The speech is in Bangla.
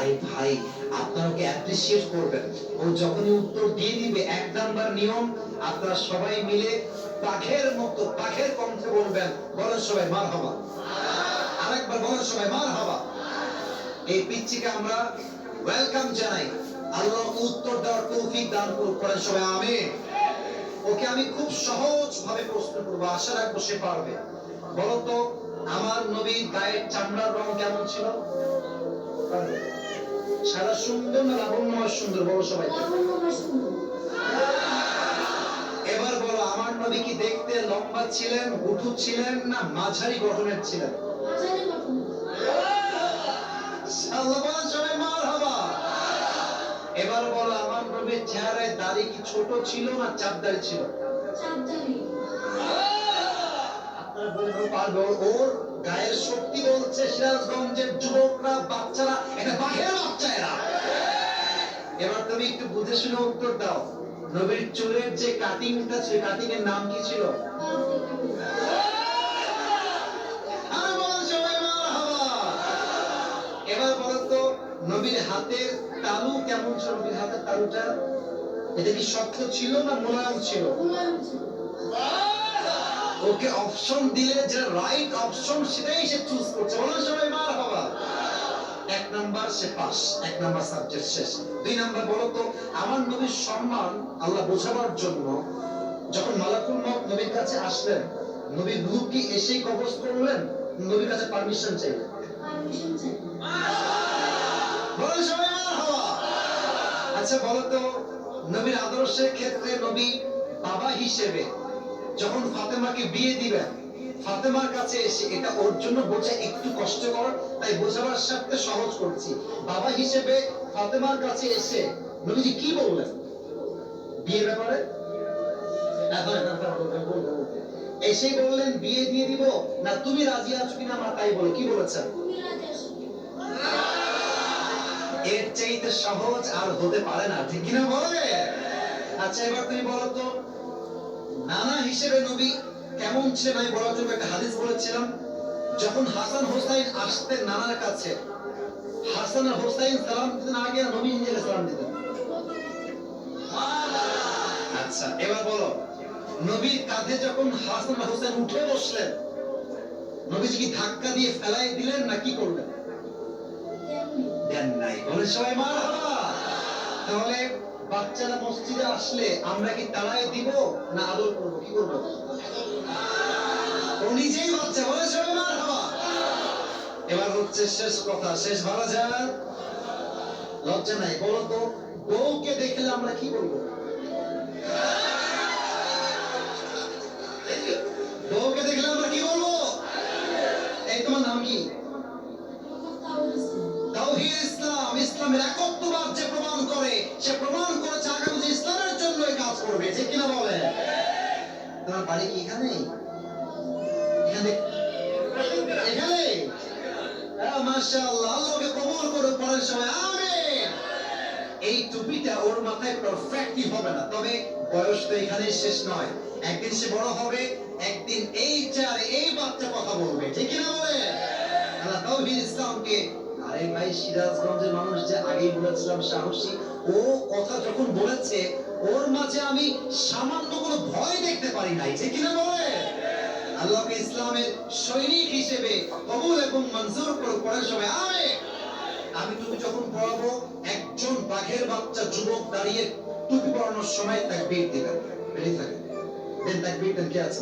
আরে ভাই, আপনারা ওকে অ্যাপ্রিশিয়েট করবেন। ও যখনই উত্তর দিয়ে দিবে, 1 নাম্বার নিয়ম, আপনারা সবাই মিলে পাখের মতো পাখের কণ্ঠে বলবেন, বলেন সবাই মারহাবা। আরেকবার বলেন সবাই মারহাবা। এই পিচ্চিকে আমরা ওয়েলকাম জানাই। আল্লাহ উত্তর দেওয়ার তৌফিক দান করুন, করেন সবাই আমিন। ওকে আমি খুব সহজ ভাবে প্রশ্ন করবো, আশা রাখবো সে পারবে। বলো তো, আমার নবীর গায়ের চামড়ার রং কেমন ছিল? সাদা সুন্দর না লাবণ্যময় সুন্দর? বলো সবাই। এবার বলো, আমার নবী কি দেখতে লম্বা ছিলেন, উঁচু ছিলেন, না মাঝারি গঠনের ছিলেন? সবাই মারহাবা। এবার বলো, আমার নবীর চেহারায় দাড়ি কি ছোট ছিল না চাপ দাড়ি ছিল? আপনারা বলতে পারবে, ওর গায়ের শক্তি বলছে সিরাজগঞ্জের যুবকরা, বাচ্চারা, এটা বাঘের বাচ্চা এরা। এবার তুমি একটু বুঝে শুনে উত্তর দাও, নবীর চুলের যে কাটিংটা ছিল, কাটিং এর নাম কি ছিল? এবার বলো তো, নবীর হাতের তালু কেমন ছিল? নবীর হাতের তালুটা এটা কি শক্ত ছিল না মোলায়েম ছিল? ওকে অপশন দিলে যে রাইট অপশন সেটাই সে চুজ করছে, বলো সবাই মারহাবা। 1 নাম্বার সে পাস, 1 নাম্বার সাবজেক্ট শেষ। 2 নাম্বার বলো তো, আমার নবীর সম্মান আল্লাহ বোঝাবার জন্য যখন মালাকুল মউত নবীর কাছে আসলেন, নবীর রূহ কি এসেই কবজ করলেন, নবীর কাছে পারমিশন চাইলেন? বলো সবাই মারহাবা। আচ্ছা বলো তো, নবীর আদর্শের ক্ষেত্রে নবী বাবা হিসেবে যখন ফাতেমাকে বিয়ে দিবেন, ফাতেমার কাছে এসে, এটা ওর জন্য বোঝা একটু কষ্টকর, তাই বোঝাবার সাথে সহজ করছি। বাবা হিসেবে ফাতেমার কাছে এসে নবীজি কি বললেন বিয়ের ব্যাপারে? এসেই বললেন বিয়ে দিয়ে দিব, না তুমি রাজি আছো কিনা মা তাই বলো, কি বলেছেন? এর চাইতে সহজ আর হতে পারে না, ঠিক কিনা বলে? আচ্ছা এবার তুমি বলো তো, নানা হিসেবে নবী কেমন ছিলেন? আমি বলার জন্য একটা হাদিস বলেছিলাম, যখন হাসান হোসাইন আসতেন নানার কাছে, হাসান আর হোসাইন সালাম দিতেন আগে, নবী নিজে সালাম দিতেন। আচ্ছা এবার বলো, নবীর কাঁধে যখন হাসান আর হোসাইন উঠে বসলেন, নবীজি কি ধাক্কা দিয়ে ফেলাই দিলেন না কি করলেন? দেন নাই। বলে সবাই মারহাবা। তাহলে বাচ্চারা মসজিদে আসলে আমরা কি তাড়ায় দিব না আদর করবো, কি করবো? ও নিজেই বাচ্চা, বলে সবাই মারহাবা। এবার হচ্ছে শেষ কথা, শেষ ভালো যান, লজ্জা নাই। বলো তো, বউকে দেখলে আমরা কি বলবো? বউকে দেখলে আমরা কি বলবো? এই তোমার নাম কি? তাওহীদ ইসলাম। ইসলামের একত্ববাদ যে প্রমাণ করে, সে প্রমাণ করেছে আগামী যে ইসলামের জন্য কাজ করবে, ঠিক কিনা বলে? তোমার বাড়ি কি এখানে? এখানে এখানে মাশাআল্লাহ, আল্লাহকে কবুল করুন, পড়েন সবাই আমিন। এই টুপিটা ওর মাথায় পারফেক্টলি হবে না, তবে বয়স তো এখানেই শেষ নয়, একদিন সে বড় হবে, একদিন এই চেয়ারে এই বাচ্চা কথা বলবে, ঠিক কিনা বলে? আল্লাহ তাওহীদ ইসলামকে, আরে ভাই সিরাজগঞ্জের মানুষ যে আগেই বলেছিলাম সাহসী, ও কথা যখন বলেছে ওর মাঝে আমি সামান্য কোনো ভয় দেখতে পারি নাই, ঠিক কিনা বলে? আল্লাহকে ইসলামের সৈনিক হিসেবে কবুল এবং মঞ্জুর করে, পড়েন সবাই আমিন। আমি টুপি যখন পরাবো, একজন বাঘের বাচ্চা যুবক দাঁড়িয়ে টুপি পরানোর সময় তাকবীর দিবেন, রেডি থাকে, দেন তাকবীর দেন, কে আছে?